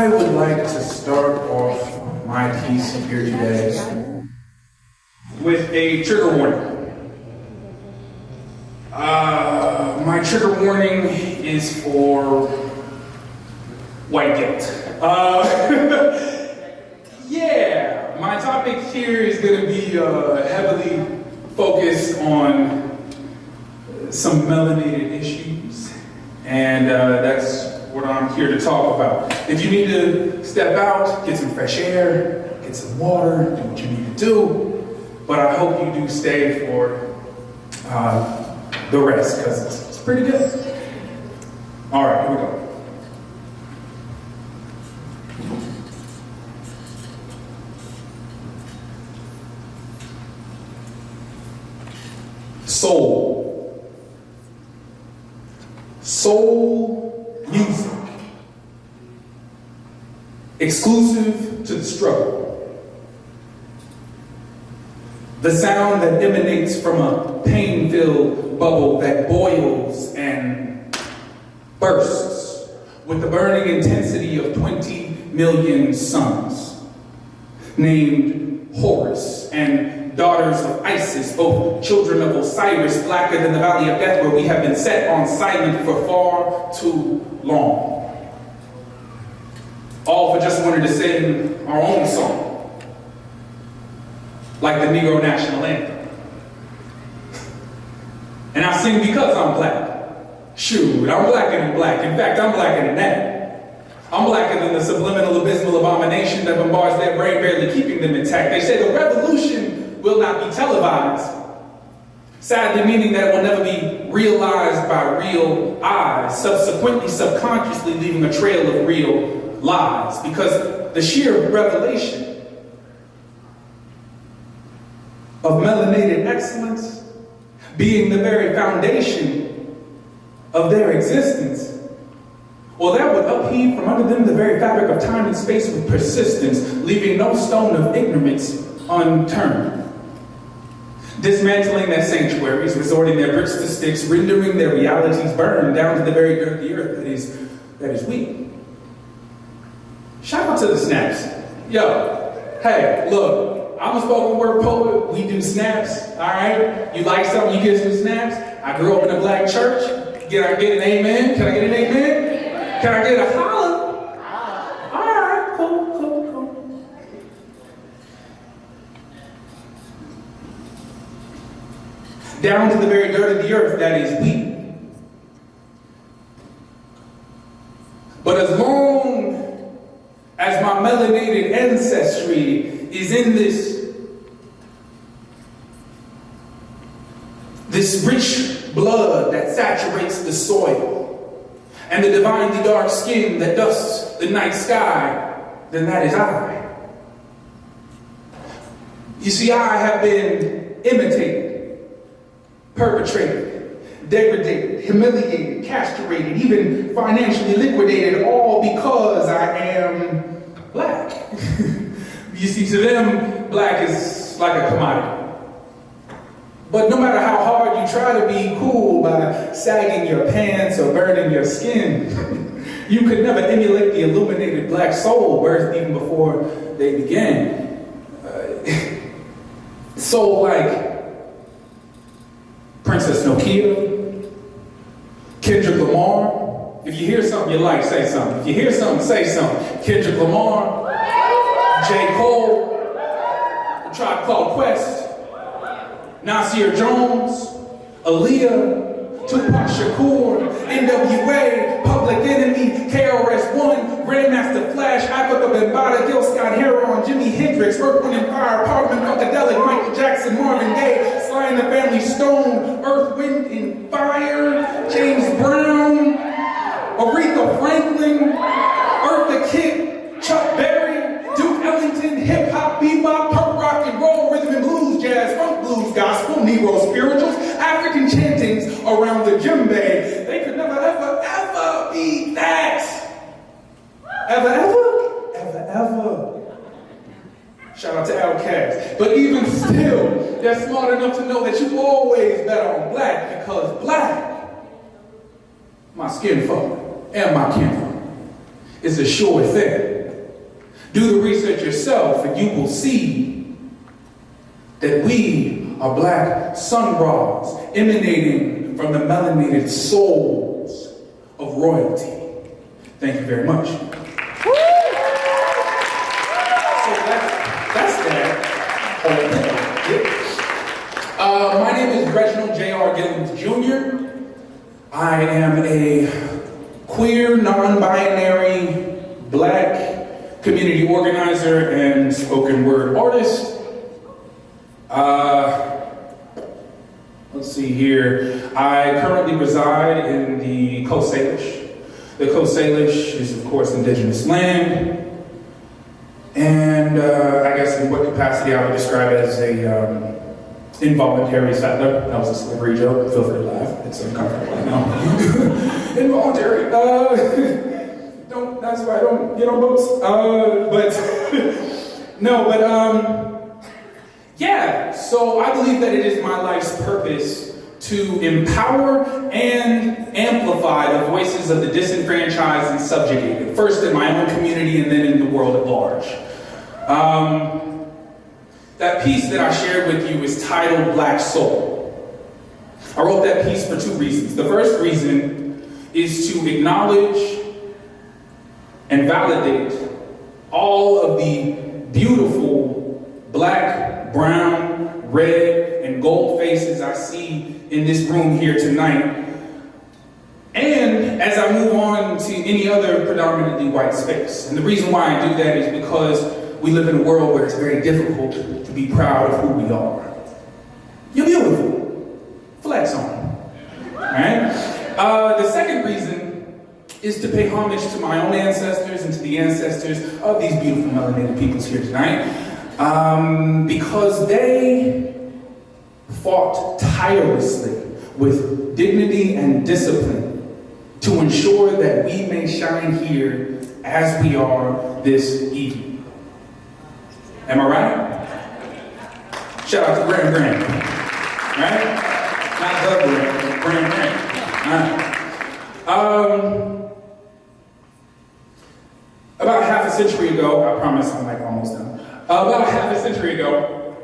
I would like to start off my piece here today with a trigger warning. My trigger warning is for white guilt. Yeah, my topic here is going to be heavily focused on some melanated issues, and that's what I'm here to talk about. If you need to step out, get some fresh air, get some water, do what you need to do, but I hope you do stay for the rest, because it's pretty good. All right, here we go. Soul. Soul music. Exclusive to the struggle. The sound that emanates from a pain-filled bubble that boils and bursts with the burning intensity of 20 million suns, named Horus and daughters of Isis, both children of Osiris, blacker than the valley of death, where we have been set on silent for far too long. All for just wanting to sing our own song, like the Negro National Anthem. And I sing because I'm black. Shoot, I'm blacker than black. In fact, I'm blacker than that. I'm blacker than the subliminal abysmal abomination that bombards their brain, barely keeping them intact. They say the revolution will not be televised. Sadly, meaning that it will never be realized by real eyes, subsequently, subconsciously leaving a trail of real lies. Because the sheer revelation of melanated excellence being the very foundation of their existence, well, that would upheave from under them the very fabric of time and space with persistence, leaving no stone of ignorance unturned. Dismantling their sanctuaries, resorting their bricks to sticks, rendering their realities burned down to the very dirt of the earth that is we. Shout out to the snaps. Yo, hey, look, I'm a spoken word poet. We do snaps, all right? You like something, you get some snaps. I grew up in a black church. Can I get an amen? Can I get an amen? Can I get a holler? All right, cool. Down to the very dirt of the earth that is we. But as long as my melanated ancestry is in this rich blood that saturates the soil, and the divinely dark skin that dusts the night sky, then that is I. You see, I have been imitated, perpetrated, degraded, humiliated, castrated, even financially liquidated, all because I am black. You see, to them, black is like a commodity. But no matter how hard you try to be cool by sagging your pants or burning your skin, you could never emulate the illuminated black soul birthed even before they began. Soul like Princess Nokia, Kendrick Lamar. If you hear something you like, say something. If you hear something, say something. Kendrick Lamar, J. Cole, A Tribe Called Quest, Nasir Jones, Aaliyah, Tupac Shakur, NWA, Public Enemy, KRS-One, Grandmaster Flash, Africa Bambaataa, Gil Scott Heron, Jimi Hendrix, Earth, Wind & Fire, Parliament Funkadelic, Michael Jackson, Marvin Gaye, Sly and the Family Stone, Earth, Wind & Fire, James Brown, Aretha Franklin, Eartha Kitt, Chuck Berry, Duke Ellington, hip-hop, bebop, punk rock and roll, rhythm and blues, jazz, funk blues, gospel, Negro spirituals, African chantings around the djembe. They could never, ever be that. Ever. Shout out to Outkast. But even still, they're smart enough to know that you always bet on black, because black, my skin folk and my kinfolk, is a sure thing. Do the research yourself and you will see that we are black sun bras emanating from the melanated souls of royalty. Thank you very much. That's that. My name is Reginald J.R. Gillens Jr. I am a queer, non-binary, black community organizer and spoken word artist. Let's see here. I currently reside in the Coast Salish. The Coast Salish is, of course, indigenous land. And I guess in what capacity I would describe it as a involuntary settler. That was a slippery joke. Feel free to laugh. It's uncomfortable, I know. Involuntary. That's why I don't get on boats. Yeah. So I believe that it is my life's purpose to empower and amplify the voices of the disenfranchised and subjugated, first in my own community and then in the world at large. That piece that I shared with you is titled Black Soul. I wrote that piece for two reasons. The first reason is to acknowledge and validate all of the beautiful black, brown, red, and gold faces I see in this room here tonight. And as I move on to any other predominantly white space. And the reason why I do that is because we live in a world where it's very difficult to be proud of who we are. You're beautiful. Flex on. Alright? The second reason is to pay homage to my own ancestors and to the ancestors of these beautiful melanated peoples here tonight. Because they fought tirelessly with dignity and discipline to ensure that we may shine here as we are this evening. Am I right? Shout out to Grand. Right? Not the Grand. About half a century ago, I promise I'm like almost done. About half a century ago,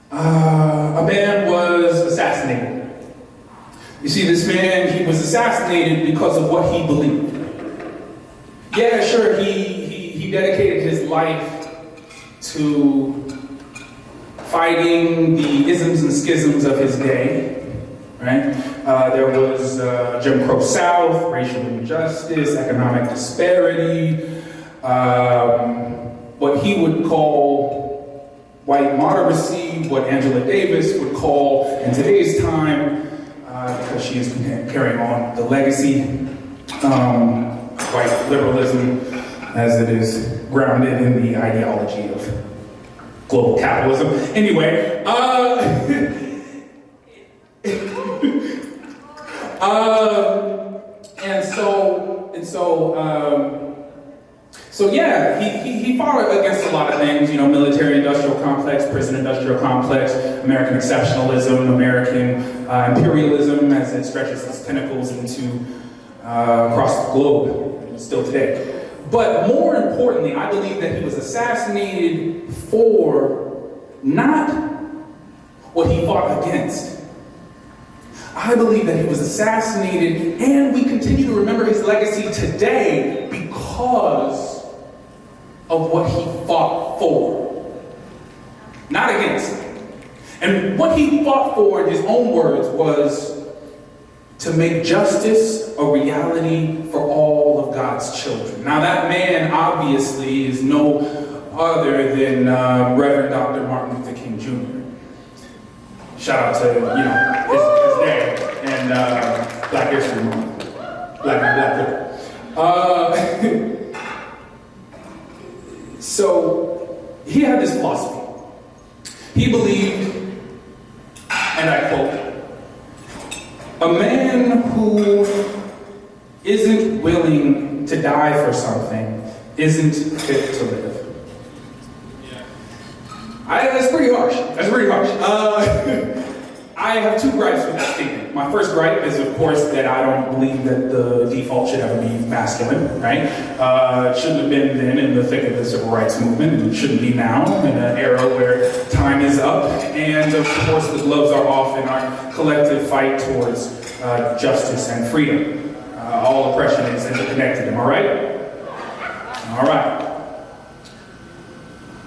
a man was assassinated. You see, this man, he was assassinated because of what he believed. Yeah, sure, he dedicated his life to fighting the isms and schisms of his day, right? There was Jim Crow South, racial injustice, economic disparity, what he would call white moderacy, what Angela Davis would call, in today's time, because she is carrying on the legacy, white liberalism, as it is grounded in the ideology of global capitalism. Anyway, so yeah, he fought against a lot of things, you know, military-industrial complex, prison-industrial complex, American exceptionalism, American imperialism as it stretches its tentacles into across the globe, still today. But more importantly, I believe that he was assassinated for not what he fought against. I believe that he was assassinated, and we continue to remember his legacy today because of what he fought for, not against. And what he fought for, in his own words, was to make justice a reality for all of God's children. Now that man obviously is no other than Reverend Dr. Martin Luther King Jr. Shout out to, his day and Black History Month. Black. So he had this philosophy. He believed, and I quote, "A man who isn't willing to die for something isn't fit to live." That's pretty harsh. I I have two gripes with that statement. My first gripe is, of course, that I don't believe that the default should ever be masculine, right? It shouldn't have been then in the thick of the civil rights movement, and it shouldn't be now in an era where time is up, and of course the gloves are off in our collective fight towards justice and freedom. All oppression is interconnected, am I right? All right.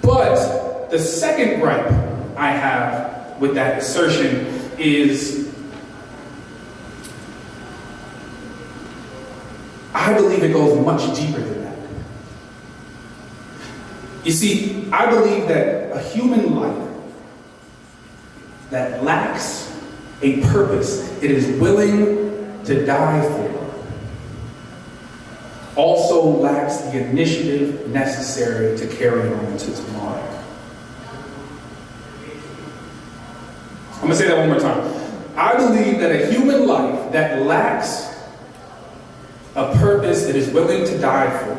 But the second gripe I have with that assertion is I believe it goes much deeper than that. You see, I believe that a human life that lacks a purpose it is willing to die for also lacks the initiative necessary to carry on to tomorrow. I'm going to say that one more time. I believe that a human life that lacks a purpose it is willing to die for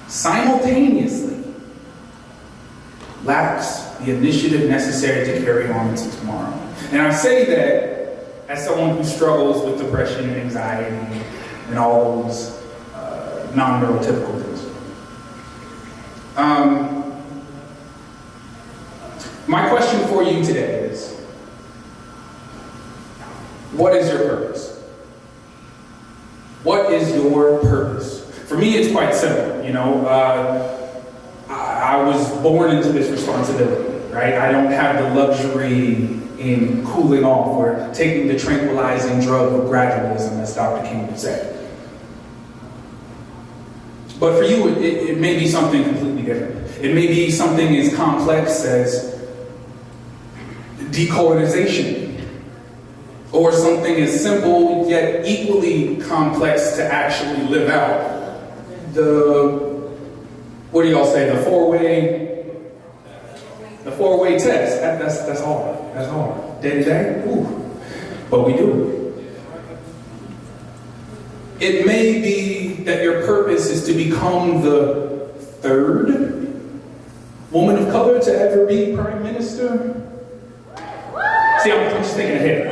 simultaneously lacks the initiative necessary to carry on into tomorrow. And I say that as someone who struggles with depression and anxiety and all those non-neurotypical things. My question for you today is, what is your purpose? What is your purpose? For me, it's quite simple. You know, I was born into this responsibility, right? I don't have the luxury in cooling off or taking the tranquilizing drug of gradualism, as Dr. King would say. But for you, it may be something completely different. It may be something as complex as decolonization, or something as simple yet equally complex to actually live out. What do y'all say? The four-way test. That's hard. That's hard. Day to day? Ooh. But we do. It may be that your purpose is to become the third woman of color to ever be prime minister. See, I'm just thinking ahead.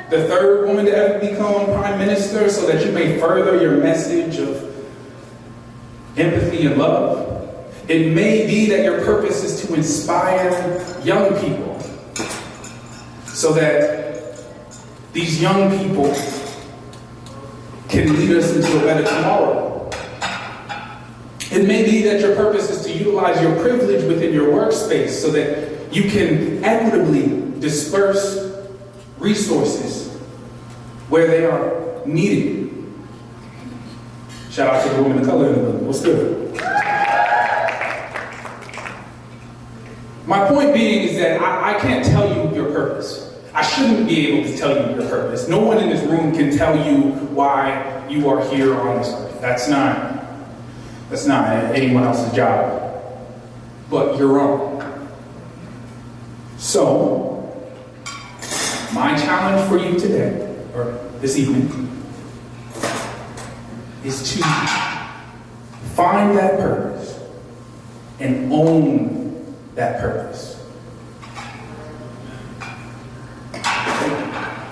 The third woman to ever become prime minister so that you may further your message of empathy and love. It may be that your purpose is to inspire young people so that these young people can lead us into a better tomorrow. It may be that your purpose is to utilize your privilege within your workspace so that you can equitably disperse resources where they are needed. Shout out to the woman of color in the room. What's good? My point being is that I can't tell you your purpose. I shouldn't be able to tell you your purpose. No one in this room can tell you why you are here on this earth. That's not anyone else's job, but your own. So, my challenge for you today, or this evening, is to find that purpose and own that purpose.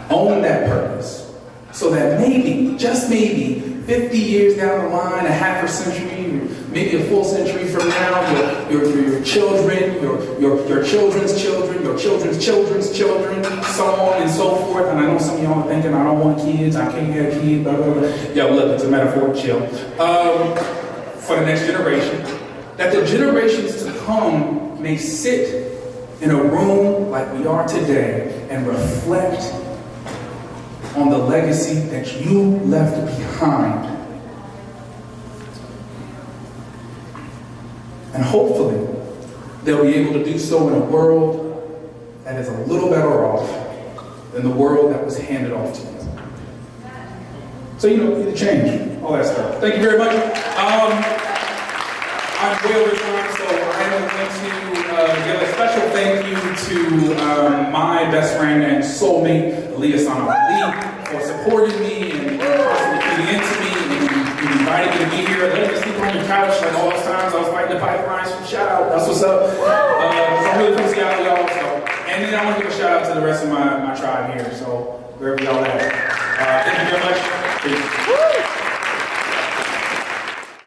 Own that purpose so that maybe, just maybe, 50 years down the line, a half a century, maybe a full century from now, your children, your children's children, your children's children's children, so on and so forth. And I know some of y'all are thinking, I don't want kids, I can't get a kid, blah, blah, blah. Yo, look, it's a metaphor, chill. For the next generation, that the generations to come may sit in a room like we are today and reflect on the legacy that you left behind. And hopefully, they'll be able to do so in a world that is a little better off than the world that was handed off to you. So, the change, all that stuff. Thank you very much. I'm way over time, so I am going to give a special thank you to my best friend and soulmate, Elias Ali, for supporting me and constantly feeding into me and inviting me to be here. Letting me sleep on your couch like all those times I was fighting the pipelines. Shout out, that's what's up. So I'm really from Seattle, y'all. So. And then I want to give a shout out to the rest of my tribe here. So wherever y'all at. Thank you very much. Peace.